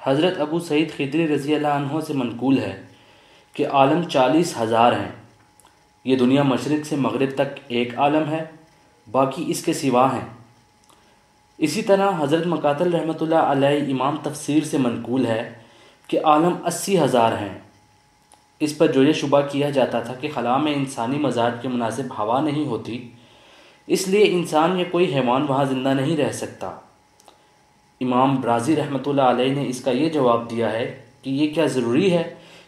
حضرت ابو سعید خدری رضی اللہ عنہ سے منقول ہے کہ عالم 40,000 ہیں۔ یہ دنیا مشرق سے مغرب تک ایک عالم ہے، باقی اس کے سوا ہیں۔ اسی طرح حضرت مقاتل رحمۃ اللہ علیہ امام تفسیر سے منقول ہے کہ عالم 80,000 ہیں۔ اس پر جو یہ شبہ کیا جاتا تھا کہ خلا میں انسانی مزاج کے مناسب ہوا نہیں ہوتی، اس لیے انسان یا کوئی حیوان وہاں زندہ نہیں رہ سکتا، امام رازی رحمۃ اللہ علیہ نے اس کا یہ جواب دیا ہے کہ یہ کیا ضروری ہے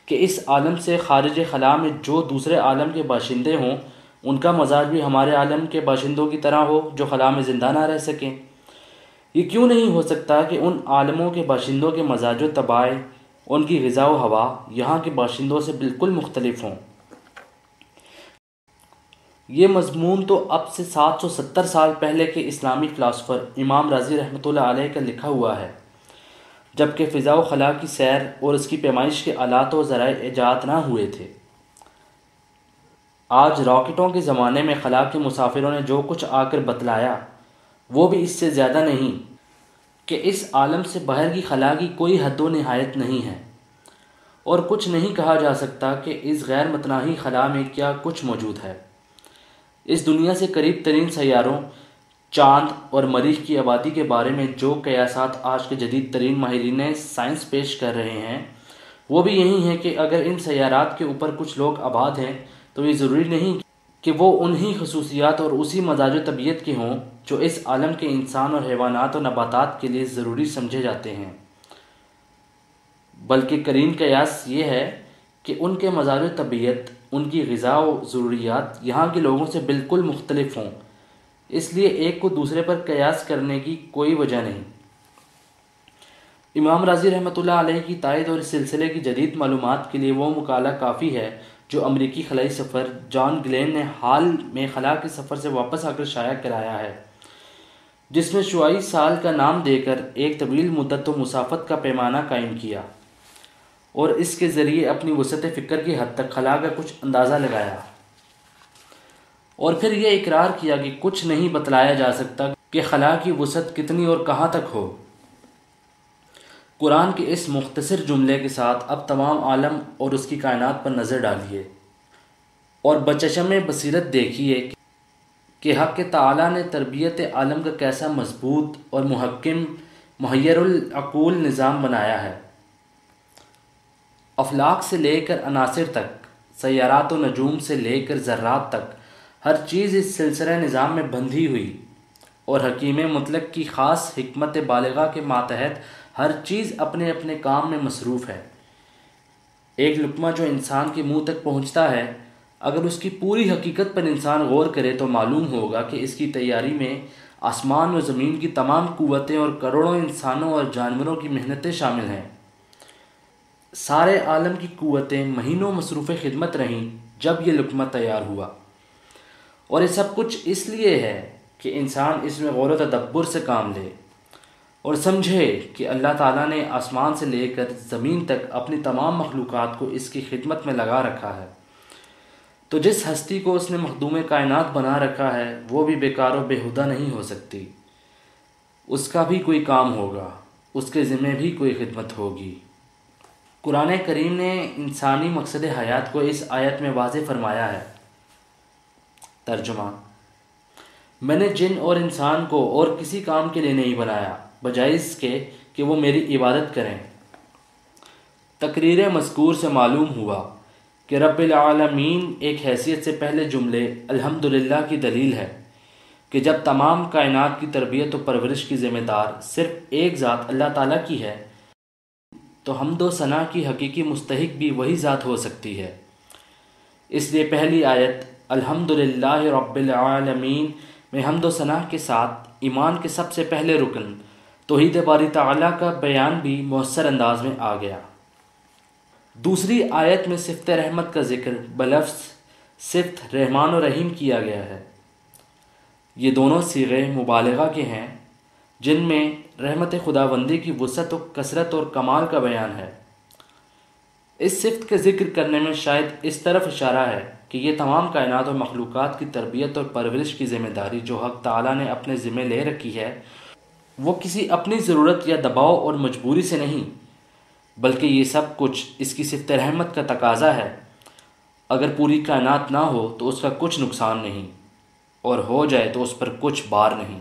کہ اس عالم سے خارج خلا میں جو دوسرے عالم کے باشندے ہوں ان کا مزاج بھی ہمارے عالم کے باشندوں کی طرح ہو جو خلا میں زندہ نہ رہ سکیں؟ یہ کیوں نہیں ہو سکتا کہ ان عالموں کے باشندوں کے مزاج و طباع، ان کی غذا و ہوا یہاں کے باشندوں سے بالکل مختلف ہوں؟ یہ مضمون تو اب سے 770 سال پہلے کے اسلامی فلاسفر امام رازی رحمۃ اللہ علیہ کا لکھا ہوا ہے، جبکہ فضا و خلا کی سیر اور اس کی پیمائش کے آلات و ذرائع ایجاد نہ ہوئے تھے۔ آج راکٹوں کے زمانے میں خلا کے مسافروں نے جو کچھ آ کر بتلایا وہ بھی اس سے زیادہ نہیں کہ اس عالم سے باہر کی خلا کی کوئی حد و نہایت نہیں ہے، اور کچھ نہیں کہا جا سکتا کہ اس غیر متناہی خلا میں کیا کچھ موجود ہے۔ اس دنیا سے قریب ترین سیاروں، چاند اور مریخ کی آبادی کے بارے میں جو قیاسات آج کے جدید ترین ماہرین سائنس پیش کر رہے ہیں وہ بھی یہی ہیں کہ اگر ان سیارات کے اوپر کچھ لوگ آباد ہیں تو یہ ضروری نہیں کہ وہ انہی خصوصیات اور اسی مزاج و طبیعت کے ہوں جو اس عالم کے انسان اور حیوانات و نباتات کے لیے ضروری سمجھے جاتے ہیں، بلکہ قرین قیاس یہ ہے کہ ان کے مزاج و طبیعت، ان کی غذا و ضروریات یہاں کے لوگوں سے بالکل مختلف ہوں، اس لیے ایک کو دوسرے پر قیاس کرنے کی کوئی وجہ نہیں۔ امام رازی رحمۃ اللہ علیہ کی تائید اور اس سلسلے کی جدید معلومات کے لیے وہ مقالہ کافی ہے جو امریکی خلائی سفر جان گلین نے حال میں خلا کے سفر سے واپس آ کر شائع کرایا ہے، جس میں شعاعی سال کا نام دے کر ایک طویل مدت و مسافت کا پیمانہ قائم کیا اور اس کے ذریعے اپنی وسعت فکر کی حد تک خلا کا کچھ اندازہ لگایا، اور پھر یہ اقرار کیا کہ کچھ نہیں بتلایا جا سکتا کہ خلا کی وسعت کتنی اور کہاں تک ہو۔ قرآن کے اس مختصر جملے کے ساتھ اب تمام عالم اور اس کی کائنات پر نظر ڈالیے اور بچشم بصیرت دیکھیے کہ حق تعالیٰ نے تربیت عالم کا کیسا مضبوط اور محکم محیر العقول نظام بنایا ہے۔ افلاک سے لے کر عناصر تک، سیارات و نجوم سے لے کر ذرات تک، ہر چیز اس سلسلہ نظام میں بندھی ہوئی، اور حکیم مطلق کی خاص حکمت بالغہ کے ماتحت ہر چیز اپنے اپنے کام میں مصروف ہے۔ ایک لقمہ جو انسان کے منہ تک پہنچتا ہے، اگر اس کی پوری حقیقت پر انسان غور کرے تو معلوم ہوگا کہ اس کی تیاری میں آسمان و زمین کی تمام قوتیں اور کروڑوں انسانوں اور جانوروں کی محنتیں شامل ہیں۔ سارے عالم کی قوتیں مہینوں مصروف خدمت رہیں جب یہ لقمہ تیار ہوا، اور یہ سب کچھ اس لیے ہے کہ انسان اس میں غور و تدبر سے کام لے اور سمجھے کہ اللہ تعالیٰ نے آسمان سے لے کر زمین تک اپنی تمام مخلوقات کو اس کی خدمت میں لگا رکھا ہے، تو جس ہستی کو اس نے مخدوم کائنات بنا رکھا ہے وہ بھی بیکار و بیہودہ نہیں ہو سکتی، اس کا بھی کوئی کام ہوگا، اس کے ذمہ بھی کوئی خدمت ہوگی۔ قرآن کریم نے انسانی مقصد حیات کو اس آیت میں واضح فرمایا ہے۔ ترجمہ: میں نے جن اور انسان کو اور کسی کام کے لیے نہیں بنایا بجائے اس کے کہ وہ میری عبادت کریں۔ تقریر مذکور سے معلوم ہوا کہ رب العالمین ایک حیثیت سے پہلے جملے الحمدللہ کی دلیل ہے کہ جب تمام کائنات کی تربیت و پرورش کی ذمہ دار صرف ایک ذات اللہ تعالیٰ کی ہے تو حمد و ثنا کی حقیقی مستحق بھی وہی ذات ہو سکتی ہے۔ اس لیے پہلی آیت الحمدللہ رب العالمین میں حمد و ثنا کے ساتھ ایمان کے سب سے پہلے رکن توحید باری تعالیٰ کا بیان بھی مؤثر انداز میں آ گیا۔ دوسری آیت میں صفت رحمت کا ذکر بلفظ صفت رحمان و رحیم کیا گیا ہے۔ یہ دونوں صیغے مبالغہ کے ہیں جن میں رحمت خداوندی کی وسعت و کثرت اور کمال کا بیان ہے۔ اس صفت کا ذکر کرنے میں شاید اس طرف اشارہ ہے کہ یہ تمام کائنات و مخلوقات کی تربیت اور پرورش کی ذمہ داری جو حق تعالیٰ نے اپنے ذمہ لے رکھی ہے وہ کسی اپنی ضرورت یا دباؤ اور مجبوری سے نہیں بلکہ یہ سب کچھ اس کی صفت رحمت کا تقاضا ہے۔ اگر پوری کائنات نہ ہو تو اس کا کچھ نقصان نہیں، اور ہو جائے تو اس پر کچھ بار نہیں۔